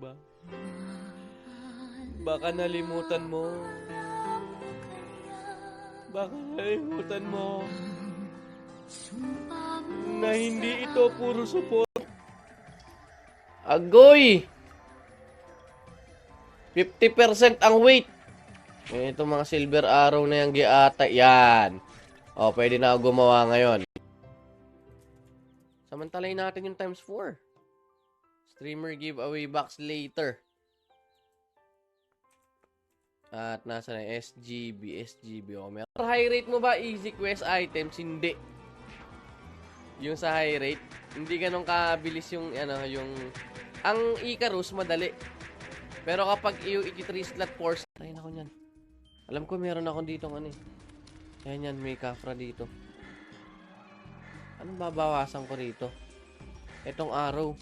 ba? Baka nalimutan mo. Baka nalimutan mo na hindi ito puro support. Agoy! 50% ang weight. Ito mga silver arrow na yung giata. Yan. O, pwede na ako gumawa ngayon. Samantalay natin yung times 4. Streamer giveaway box later. At nasa na SGB. O, meron. High rate mo ba easy quest items? Hindi. Yung sa high rate, hindi ganun kabilis yung, ang Icarus, madali. Pero kapag yung 3 slot force, try na ko nyan. Alam ko meron ako dito Ayan yan, may kafra dito. Anong babawasan ko rito? Itong arrow.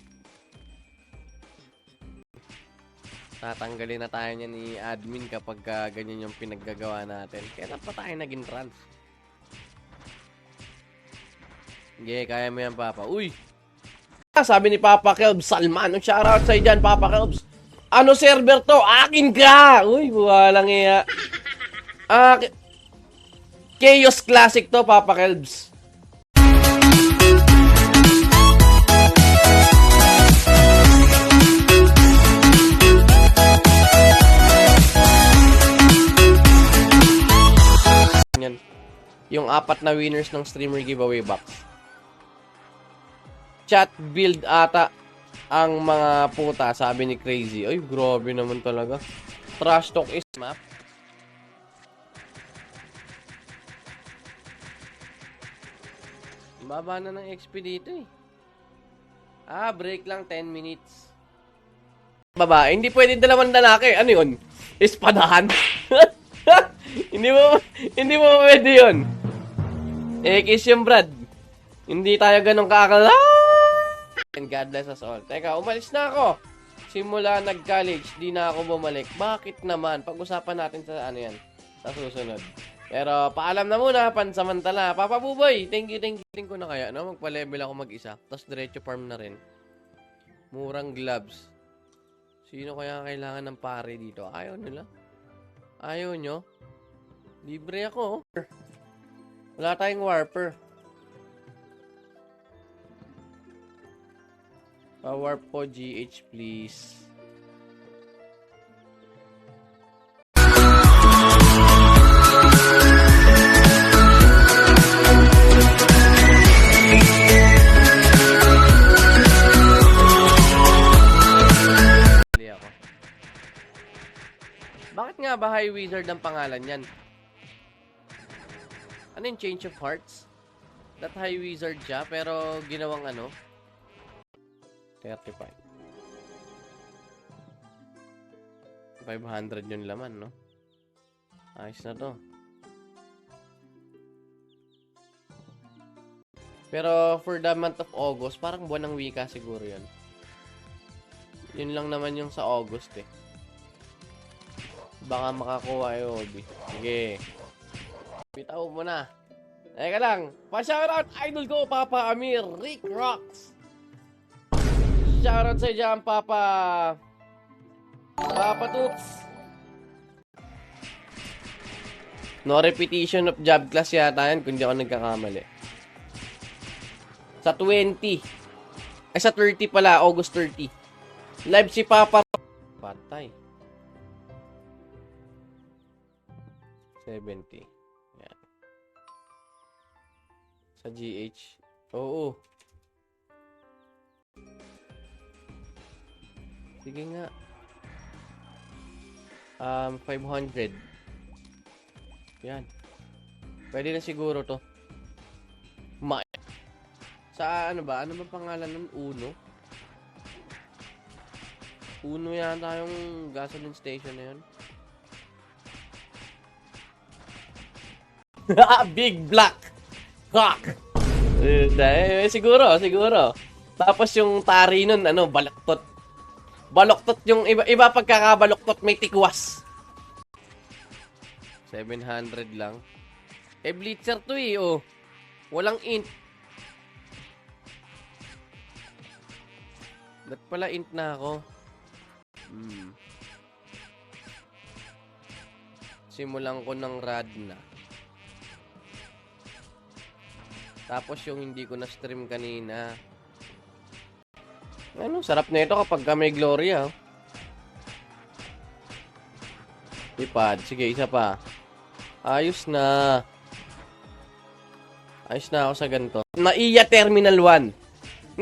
Tatanggalin na tayo niya ni admin kapag ganyan yung pinaggagawa natin. Kailan pa tayo naging trans? Okay, kaya mo yan, Papa. Uy! Sabi ni Papa Kelbs, Salman. Shoutout sa'yo dyan, Papa Kelbs. Ano server to? Akin ka! Uy, walang iya. Chaos Classic to, Papa Kelbs. Yan. Yung 4 na winners ng streamer giveaway box. Chat build ata ang mga puta, sabi ni Crazy. Ay, grabe naman talaga. Trash talk is map. Baba na ng XP dito eh. Break lang 10 minutes. Baba, hindi pwedeng dalawang lalaki. Ano yun? Espadahan? Hindi mo pwede yun. Kiss yung Brad. Hindi tayo ganun kakala. And God bless us all. Teka, umalis na ako. Simula nag-college, di na ako bumalik. Bakit naman? Pag-usapan natin sa sa susunod. Pero paalam na muna, pansamantala. Papa Buboy, thank you. Ko na kaya, no? Magpa-level ako mag-isa. Tapos diretso farm na rin. Murang gloves. Sino kaya kailangan ng pare dito? Ayaw nila. Ayaw nyo? Libre ako. Wala tayong warper. Pa-warp po, GH, please. Bakit nga ba High Wizard ang pangalan yan? Ano yung Change of Hearts? That High Wizard siya, pero ginawang 35. 500 yung laman, no? Ayos na to. Pero for the month of August, parang buwan ng wika siguro yun. Yun lang naman yung sa August eh. Baka makakuha yung hobby. Sige. Bitaw mo na. Teka lang. Pa-shoutout idol ko, Papa Amir. Rick Rocks. Shoutout sa dyan, Papa. Papa Toots. No repetition of job class yata yan kung di ako nagkakamali. Sa 20. Sa 30 pala. August 30. Live si Papa. Patay. 70. Yan. Sa GH. Oo. Sige nga. 500. Yan. Pwede na siguro to. Sa ano ba? Ano ba pangalan nun? Uno? Uno yata yung gasoline station na yun. Big Black Cock. Siguro. Tapos yung tari nun, baloktot. Baloktot yung iba pagkakabaloktot may tikwas. 700 lang. Blitzer to eh, oh. Walang int. Ba't pala int na ako? Simulan ko ng Radna. Tapos yung hindi ko na-stream kanina. Ano, sarap na ito kapag may Gloria. Ipad. Sige, isa pa. Ayos na. Ayos na ako sa ganito. Naiya Terminal 1.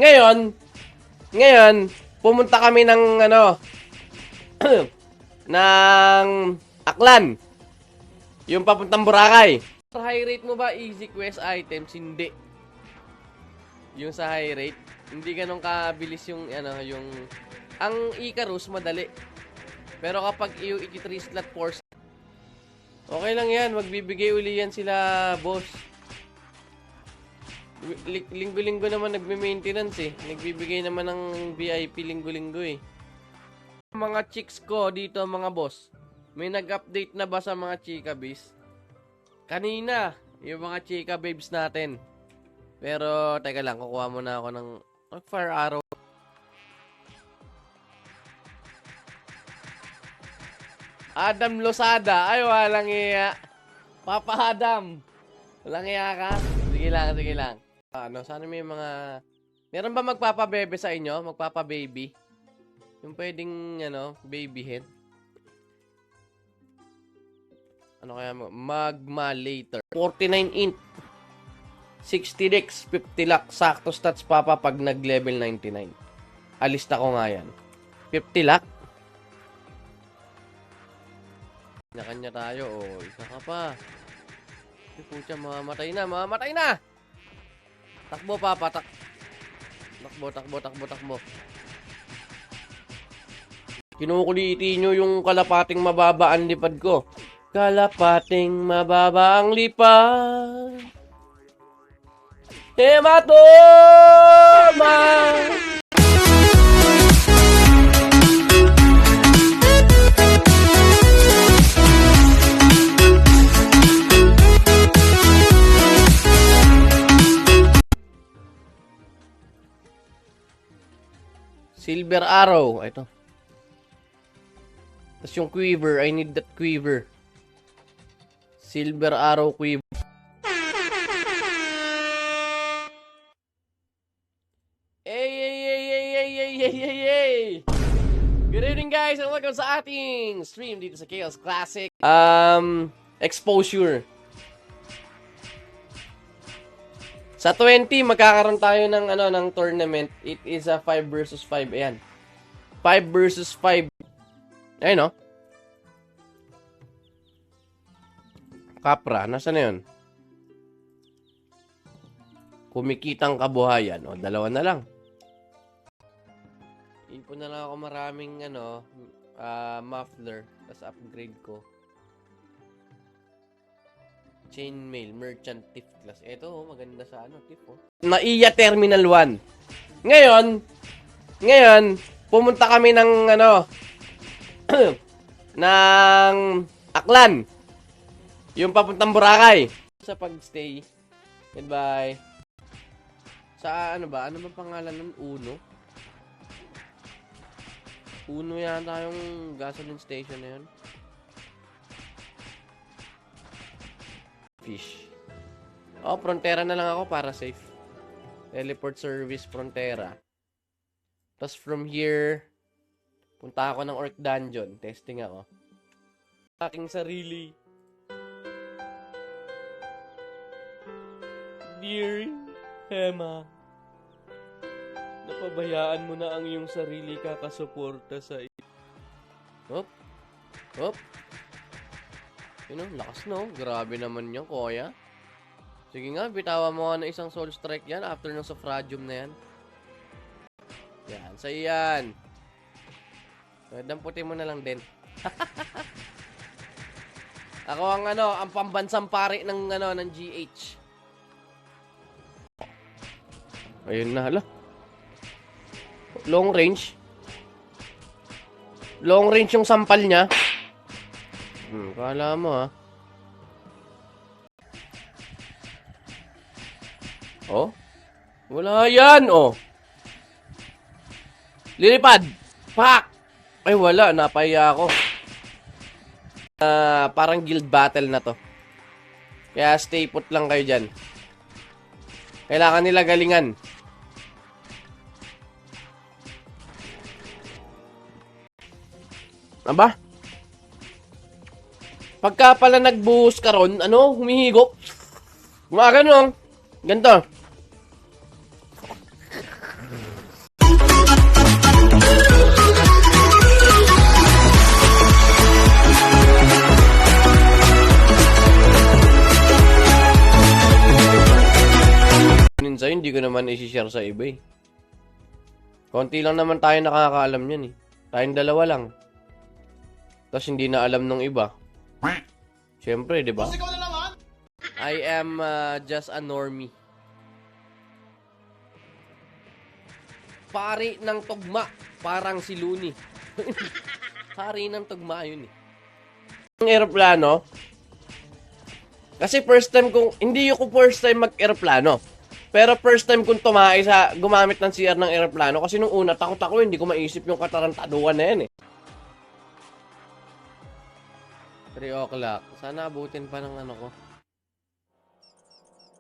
Ngayon, pumunta kami ng ng Aklan. Yung papuntang Boracay. Sa high rate mo ba, easy quest items? Hindi. Yung sa high rate, hindi ganun kabilis yung, ang Icarus, madali. Pero kapag yung 3 slot force, okay lang yan. Magbibigay uli yan sila, boss. Linggo-linggo naman nagme-maintenance eh. Nagbibigay naman ng VIP linggo-linggo eh. Mga chicks ko dito, mga boss. May nag-update na ba sa mga chika bis? Kanina, yung mga chika babes natin. Pero, teka lang, kukuha muna ako ng fire arrow. Adam Losada. Ay, walang iya. Papa Adam. Walang iya ka? Sige lang. Sana may mga... Meron ba magpapabebe sa inyo? Magpapababy? Yung pwedeng, baby head? Ano kaya mo? Magma later. 49 int. 60 dex, 50 lakh. Sakto stats papa pag nag-level 99. Alista ko nga yan. 50 lakh. Kanya-kanya tayo. Oh, isa ka pa. Pucha, mamamatay na. Takbo, papa. Takbo. Kinukuliti nyo yung kalapating mababa ang lipad ko. Kalapating mababa ang lipad. Hematoma! Silver arrow. Ito. Tapos yung quiver. I need that quiver. Silver arrow quiver. Hey! Good evening guys and welcome sa ating stream dito sa Chaos Classic. Exposure. Sa 20, magkakaroon tayo ng tournament. It is a 5 versus 5. Ayan. 5 versus 5. Ayun, no? Kapra. Nasaan na yun? Kumikitang kabuhayan. O, dalawa na lang. Ipon na lang ako maraming, muffler. Tapos upgrade ko. Chainmail, merchant, thief class. Ito, maganda sa thief, Naiya Terminal 1. Ngayon, pumunta kami ng, ng Aklan. Yung papuntang Boracay. Sa pag-stay. Goodbye. Sa ano ba pangalan nun? Uno yata yung gasoline station na yun. Fish. Oh, Frontera na lang ako para safe. Teleport service Frontera. Tapos from here, punta ako ng Orc Dungeon. Testing ako. Aking sarili. Dear Emma, napabayaan mo na ang iyong sarili kakasuporta sa Hop. Lakas no. Grabe naman yan, kuya. Sige nga, bitawan mo na isang soul strike yan after ng Sofradium na yan. Yan, sa iyan. Damputin mo na lang din. Ako ang ang pambansang pari ng ng GH. Ayun na, hala. Long range. Long range yung sampal niya. Kala mo Oh? Wala yan, Lilipad. Pak! Ay, wala. Napahiya ako. Parang guild battle na to. Kaya stay put lang kayo dyan. Kailangan nila galingan. Aba? Pagka pala nagbuhos ka ron, humihigop. Gumagano. Ganito. Sa'yo, hindi ko naman isi-share sa iba eh. Konti lang naman tayo nakakaalam yan eh. Tayong dalawa lang. Tapos hindi na alam ng iba. Siyempre, di ba? I am just a normie. Pari ng tugma. Parang si Looney. Pari ng tugma yun eh. Ang aeroplano. Kasi hindi ko first time mag-aeroplano. Pero first time kong gumamit ng CR ng aeroplano. Kasi nung una, takot ako, hindi ko maisip yung katarantaduhan na yan eh. 3 o'clock. Sana abutin pa ng ko.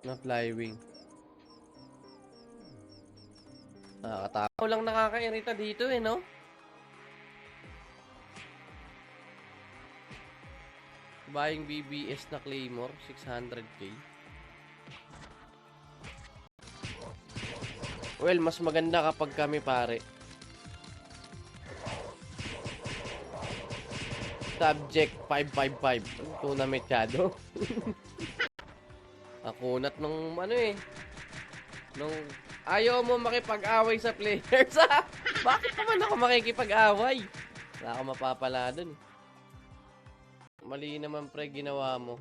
Na flywing. Nakakatakot. Ako lang nakakairita dito eh, no? Buying BBS na Claymore, 600k. Well, mas maganda kapag kami pare. Subject 555. Tournament shadow. Akunat nung nung ayaw mo makipag-away sa players. Bakit naman ako makikipag-away? Wala ako mapapala dun. Mali naman pre ginawa mo.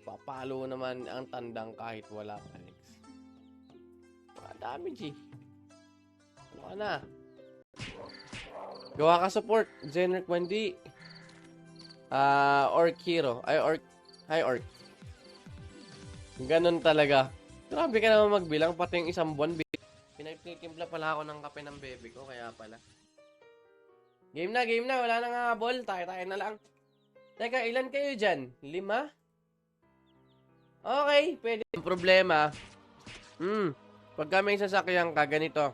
Papalo naman ang tandang kahit wala ka. Dami, G. Ano ka na? Gawa ka support. Generic Wendy. Orc Hero. Hi, Orc. Ganon talaga. Grabe ka naman magbilang. Pati yung isang buwan. Pinagtitimpla pala ako ng kape ng bebe ko. Kaya pala. Game na. Wala na nga ball. Tayo na lang. Teka, ilan kayo dyan? 5? Okay, pwede. Ang problema. Pagka may sasakyan ka, ganito.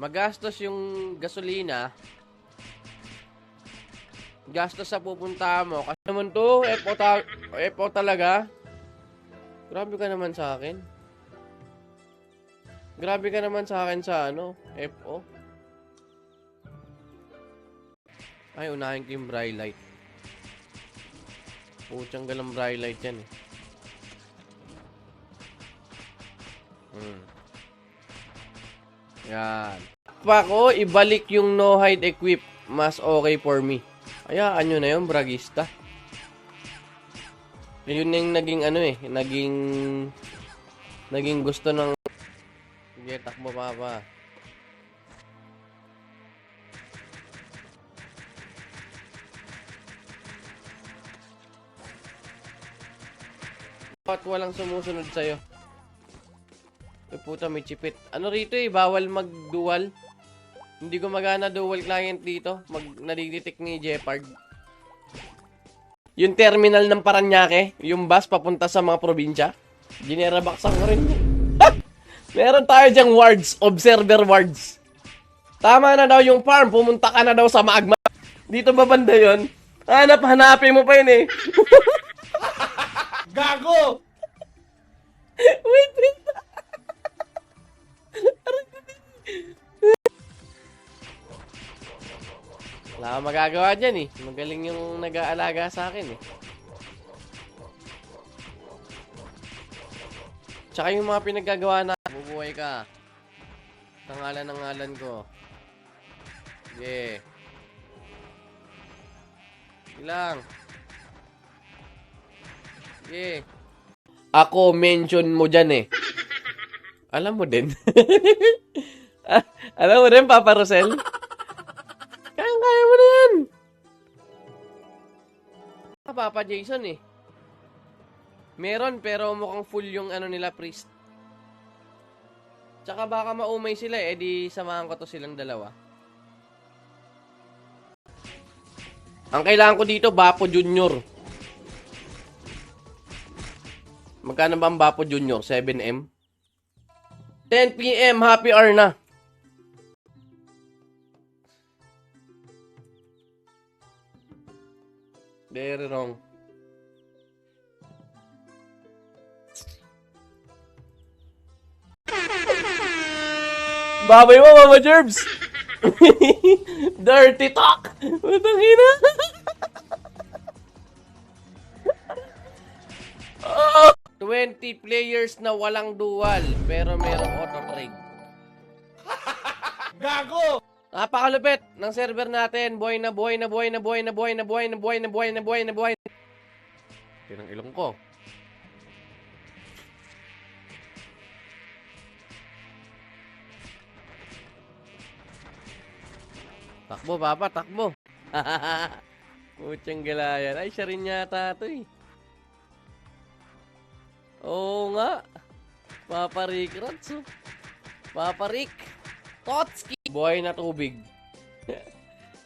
Magastos yung gasolina. Gastos sa pupunta mo. Kasi naman to, FO talaga. Grabe ka naman sa akin. Grabe ka naman sa akin sa FO. Ay, unahin ko yung bright light. Putsang galang bright light yan eh. Yan. Pa ko, ibalik yung no hide equip. Mas okay for me. Hayaan nyo na yun, bragista. Yun yung naging naging gusto ng... Sige, takbo pa. Bakit walang sumusunod sa'yo? Puta, may chipit. Ano rito eh, bawal mag-dual. Hindi gumagana dual client dito. Nadidetect ni Jeopard. Yung terminal ng Paranaque, yung bus papunta sa mga probinsya, ginerabaksan ko rin. Meron tayo dyang wards, observer wards. Tama na daw yung farm, pumunta ka na daw sa Magma. Dito ba banda yun? Hanapin mo pa yun eh. Gago! Wait. Wala akong magagawa dyan eh. Magaling yung nag-aalaga sa akin eh. Tsaka yung mga pinaggagawa na bubuhay ka. Tangalan ng ngalan ko. Sige. Ilang. Sige. Ako mention mo dyan eh. Alam mo din. Alam mo din, Papa Rosel? Kaya mo na yan. Papa Jason eh. Meron pero mukhang full yung nila priest. Tsaka baka maumay sila eh, di samahan ko to silang dalawa. Ang kailangan ko dito, Bapo Junior. Magkano ba ang Bapo Junior? 7M? 10 PM, happy hour na. Very wrong. Babay mo, Mama Jerbs! Dirty talk! Putang ina! Oh! 20 players na walang dual, pero merong auto-trade. Gago! Napakalupit ng server natin. Buhay na buhay na buhay na buhay na buhay na buhay na buhay na buhay na buhay na buhay. Tinang ilong ko. Takbo, papa, takbo. Putsang galayan. Ay, siya rin yata ito eh. Oo nga. Papa Rick Ratso. Papa Rick. Totski. Buhay na tubig.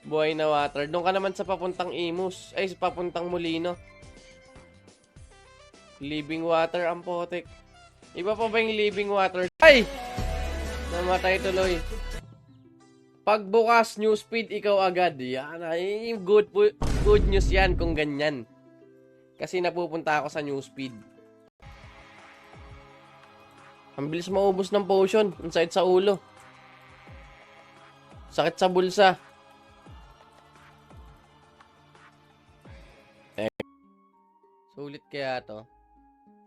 Buhay na water. Doon ka naman sa papuntang Imus. Ay, sa papuntang Molino. Living water ang potek. Iba pa ba yung living water? Ay! Namatay tuloy. Pagbukas newsfeed, ikaw agad. Yan. Ay, good news yan kung ganyan. Kasi napupunta ako sa newsfeed. Ang bilis maubos ng potion. Ang sakit sa ulo. Sakit sa bulsa. Sulit kaya to.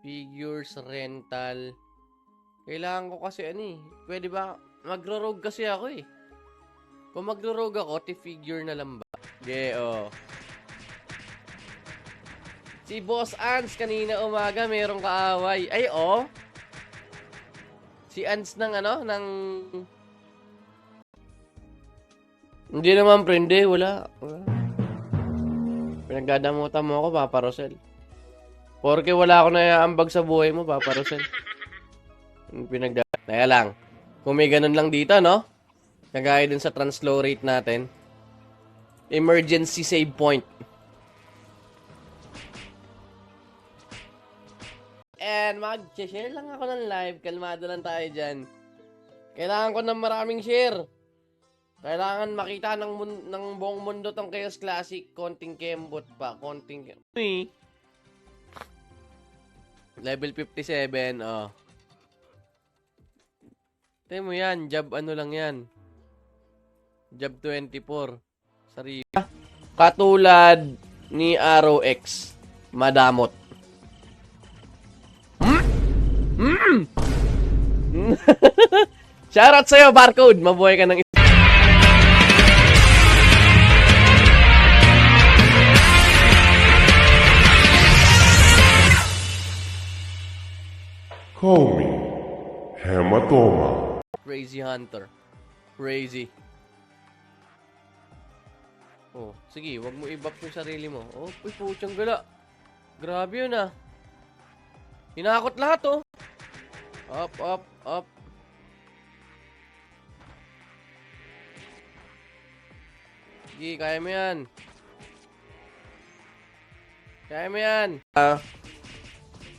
Figures, rental. Kailangan ko kasi pwede ba? Magro-rogue kasi ako eh. Kung magro-rogue ako, figure na lang ba? Oh. Si Boss Ans kanina umaga merong kaaway. Ay, oh. Si Ans ng Hindi naman, prende. Wala. Pinagdadamutan mo ako, Papa Rosel. Porque wala ako na ambag sa buhay mo, Papa Rosel. Kaya lang. Kung may ganun lang dito, no? Kagaya dun sa translow rate natin. Emergency save point. And mag-share lang ako ng live. Kalmado lang tayo dyan. Kailangan ko ng maraming share. Kailangan makita ng buong mundo tong Chaos Classic. Konting kembot pa. Konting Level 57, oh. Tayo mo yan. Job lang yan. Job 24. Sarili. Katulad ni Arrow X. Madamot. Shoutout sa'yo, Barcode. Mabuhay ka ng Call me Hematoma. Crazy Hunter. Crazy. Oh, sige, wag mo i-buff yung sarili mo. Oh, putyang gala. Grabe yun ah. Hinakot lahat oh. Up, up, up. Sige, kaya mo yan. Kaya mo yan.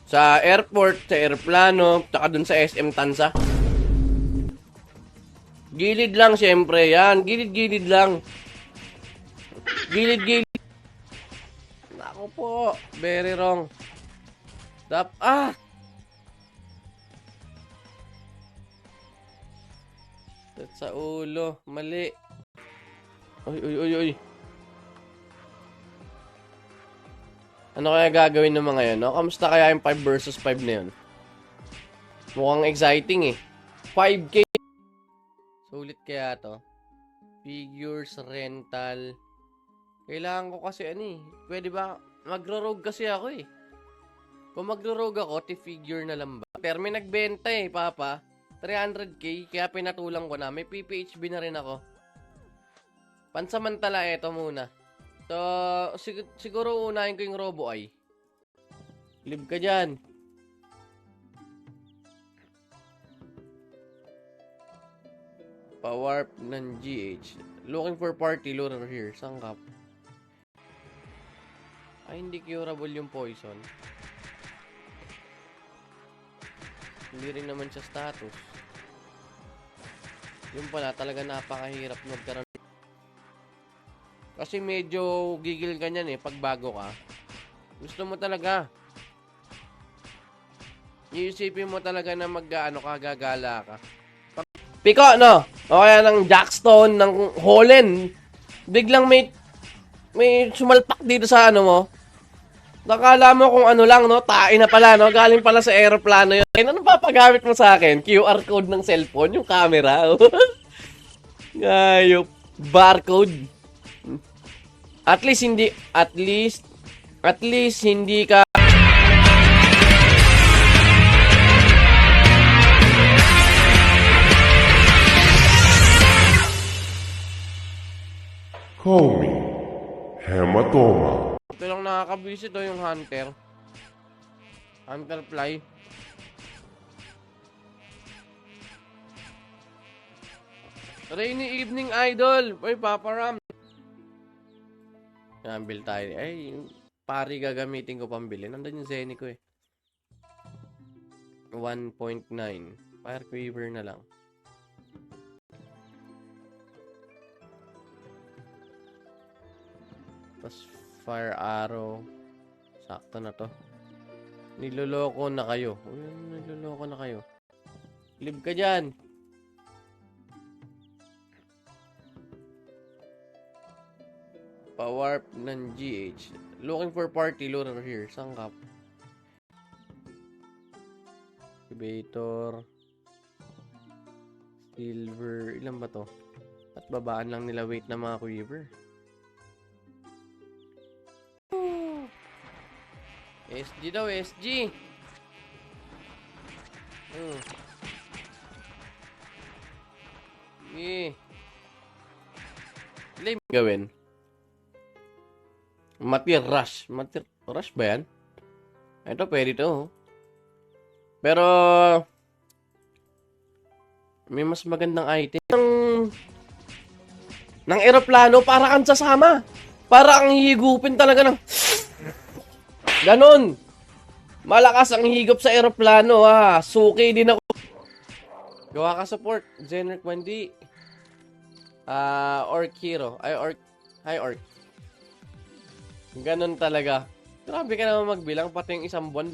Sa airport, sa aeroplano, tsaka dun sa SM Tansa. Gilid lang syempre yan. Gilid-gilid lang. Gilid-gilid. Nako po. Very wrong. Sa ulo. Mali. Uy. Ano kaya gagawin ng mga yun, no? Kamusta kaya yung 5 versus 5 na yun? Mukhang exciting eh. 5K. Sulit kaya to. Figures, rental. Kailangan ko kasi pwede ba? Magro-rogue kasi ako eh. Kung magro-rogue ako, figure na lang ba? Pero may nagbenta eh, Papa. 300k, kaya pinatulang ko na. May PPHB na rin ako. Pansamantala, eto muna. So, siguro unahin ko yung Robo Eye. Live ka dyan. Pa-warp ng GH. Looking for party lure here. Sangkap. Ay, hindi curable yung poison. Hindi rin naman siya status. Yung pala, talaga napakahirap magkaroon. Kasi medyo gigil ka niyan pag bago ka. Gusto mo talaga. Iisipin mo talaga na gagala ka. Piko, no? O kaya ng Jackstone, ng Holland. Biglang may sumalpak dito sa ano mo. Nakala mo kung ano lang, no? Tae na pala, no? Galing pala sa aeroplano yun. Ano papagamit mo sa akin? QR code ng cellphone, yung camera. Ngayop. Barcode. At least hindi ka Call me Hematoma. ito lang nakakabisit yung Hunter. Hunterfly. Rainy evening idol. Uy, Papa Ram. Nambil tayo. Ay, yung pari gagamitin ko pambili. Nandun yung Zenny ko 1.9. Fire Quiver na lang. Tapos Fire Arrow. Sakto na to. Niloloko na kayo. Uy, niloloko na kayo. Live ka dyan. Pa-warp ng GH. Looking for party lure here. Sangkap. Incubator. Silver. Ilan ba to? At babaan lang nila weight ng mga quiver. SG daw, SG. Lame gawin. Matir rush. Matir rush ba yan? Ito, pwede to. Pero may mas magandang item. Ng eroplano, para kang sasama. Para kang higupin talaga ng ganon. Malakas ang higop sa eroplano, ha. Suki din ako. Gawa ka support. Generic 1D. Orc Hero. Hi, Orc. Ganon talaga. Grabe ka naman magbilang. Pati yung isang buwan.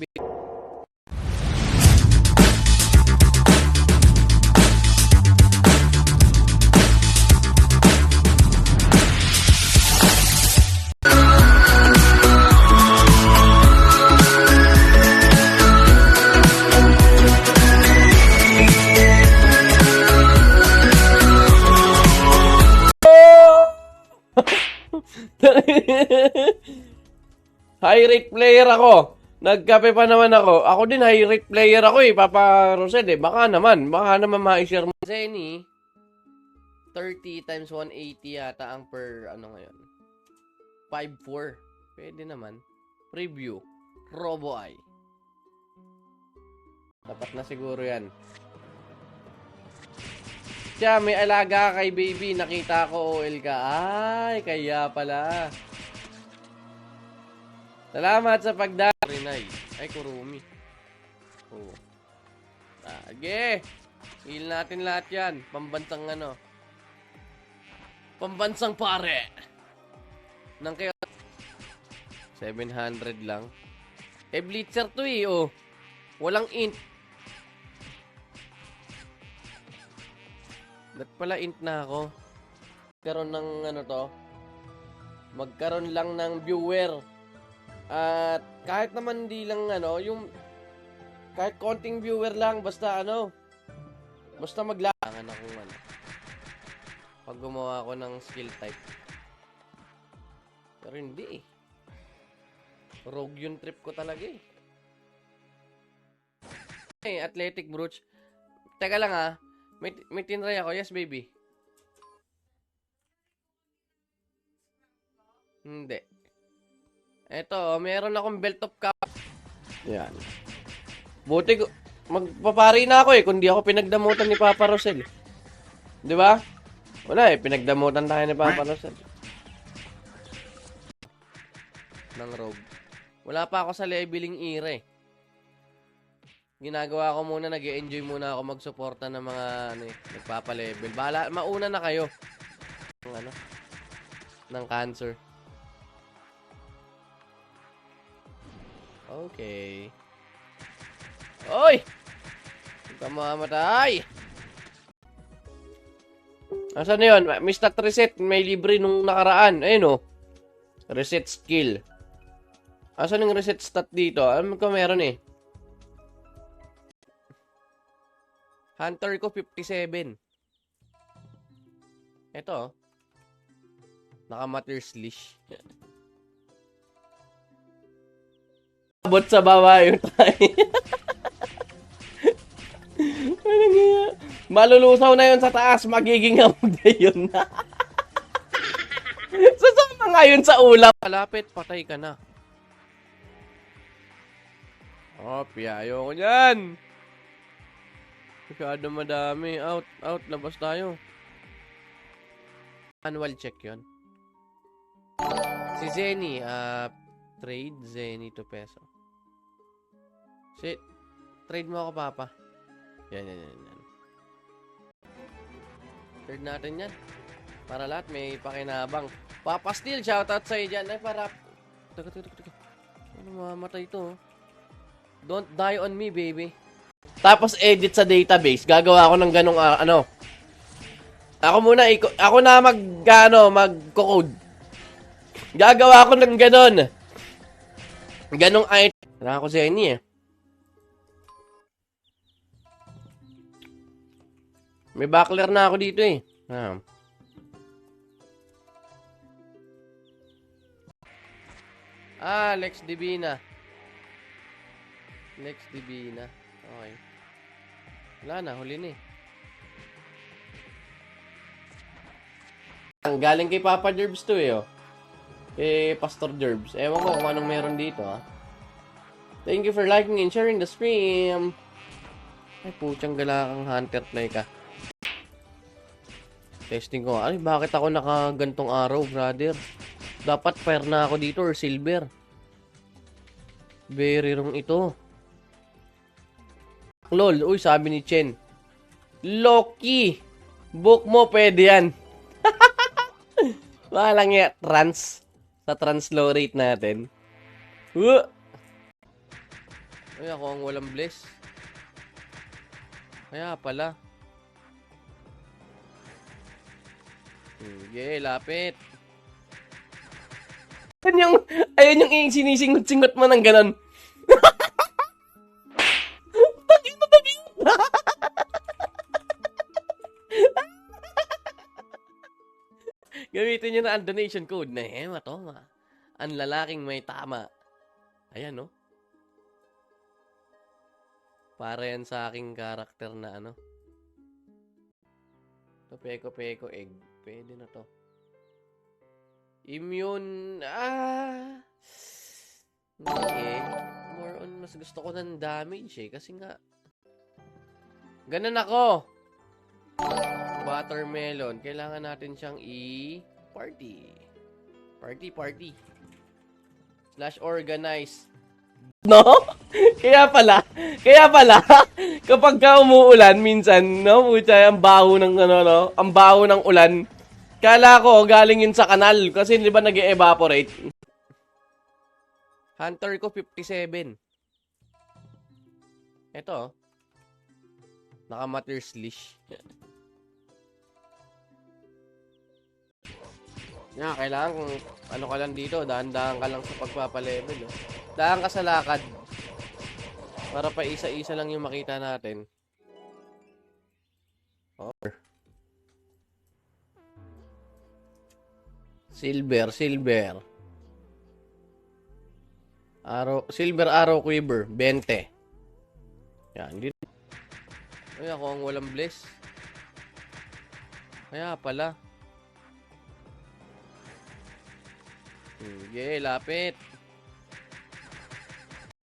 High rate player ako. Nagkape pa naman ako. Ako din high rate player ako Papa Rosed Baka naman ma-share mo. Zenny, 30 times 180 yata ang per ano ngayon. 5.4. Pwede naman. Preview. Robo Eye. Dapat na siguro yan. Siya, may alaga kay baby. Nakita ko OL ka. Ay, kaya pala. Salamat sa Rinay. Ay, Kurumi. Oh. Sige. Heal natin lahat yan. Pambansang ano. Pambansang pare. Nang kayo. 700 lang. Blitzer to oh. Walang int. Ba't pala int na ako? Magkaroon ng ano to? Magkaroon lang ng viewer. At kahit naman di lang ano, yung kahit konting viewer lang, basta ano, basta maglaangan akong ano. Pag gumawa ako ng skill type. Pero hindi Rogue yung trip ko talaga Athletic Brooch. Teka lang may tinry ako. Yes, baby. Hindi. Eto, meron akong belt of cap. Yan. Buti ko, magpapari na ako kundi ako pinagdamutan ni Papa Rosel. Di ba? Wala eh, pinagdamutan tayo ni Papa Rosa. Ng rogue. Wala pa ako sa leveling era eh. Ginagawa ko muna, nag-e-enjoy muna ako magsuporta ng mga ano eh, nagpapa-level. Bahala, mauna na kayo. Ng ano? Ng cancer. Okay. Oy! Huwag ka mamamatay! Asan na yun? May stat reset. May libre nung nakaraan. Ayun o. Reset skill. Asan yung reset stat dito? Alam ko meron eh. Hunter ko 57. Ito. Naka-matter slish. Abot sa baba yung tayo. Malulusaw na yun sa taas. Magiging hamog na yun. Sasama nga yun sa ulap. Malapit, patay ka na. Oh, piyayo ko dyan. Masyado madami. Out, labas tayo. Annual check yun. Si Zenny, trade Zenny to peso. Shit. Trade mo ako, Papa. Yan. Trade natin yan. Para lahat may pakinabang. Papa Steel, shoutout sa'yo dyan. Ay, para... Teka. Ano, mamatay ito, oh. Don't die on me, baby. Tapos edit sa database. Gagawa ako ng ganong, ano. Ako na mag-code. Gagawa ako ng ganon. Ganong item. Wala ako si Eni, eh. May backler na ako dito, eh. Lex Divina. Okay. Wala na, huli na eh. Ang galing kay Papa Jerbs to eh, oh. Kay Pastor Jerbs. Ewan ko kung anong meron dito, ah. Thank you for liking and sharing the stream. Ay, putyang galakang hunter play ka. Testing ko. Ay, bakit ako nakagantong araw, brother? Dapat fire na ako dito or silver. Very wrong ito. Lol, uy, sabi ni Chen. Loki. Book mo, pwede yan. Walang nga, sa translow rate natin. Ay, ako ang walang bless. Kaya pala. Sige, lapit. Ayun yung sinisingot-singot mo ng ganon. Gamitin nyo na ang donation code na Hematoma. Ang lalaking may tama. Ayan, no? Para yan sa aking karakter na ano. Ito, peko egg. Pwede na to. Immune. Hindi eh. More on, mas gusto ko ng damage eh. Kasi nga, ganun ako. Watermelon. Kailangan natin siyang party. Party. /organize. No? Kaya pala, kapag ka umuulan, minsan, no, putya, ang baho ng, ang baho ng ulan. Kala ko, galing yun sa kanal. Kasi, di ba, nag-evaporate? Hunter ko, 57. Ito, naka-matter slish. Kailangan kung ano ka lang dito, dahan-dahan ka lang sa pagpapalevel. Oh. Dahan ka sa lakad. Para pa isa-isa lang yung makita natin. Oh. Silver. Silver arrow quiver, 20. Yan, dito. Ay, ako ang walang bless. Kaya pala. Sige, lapit.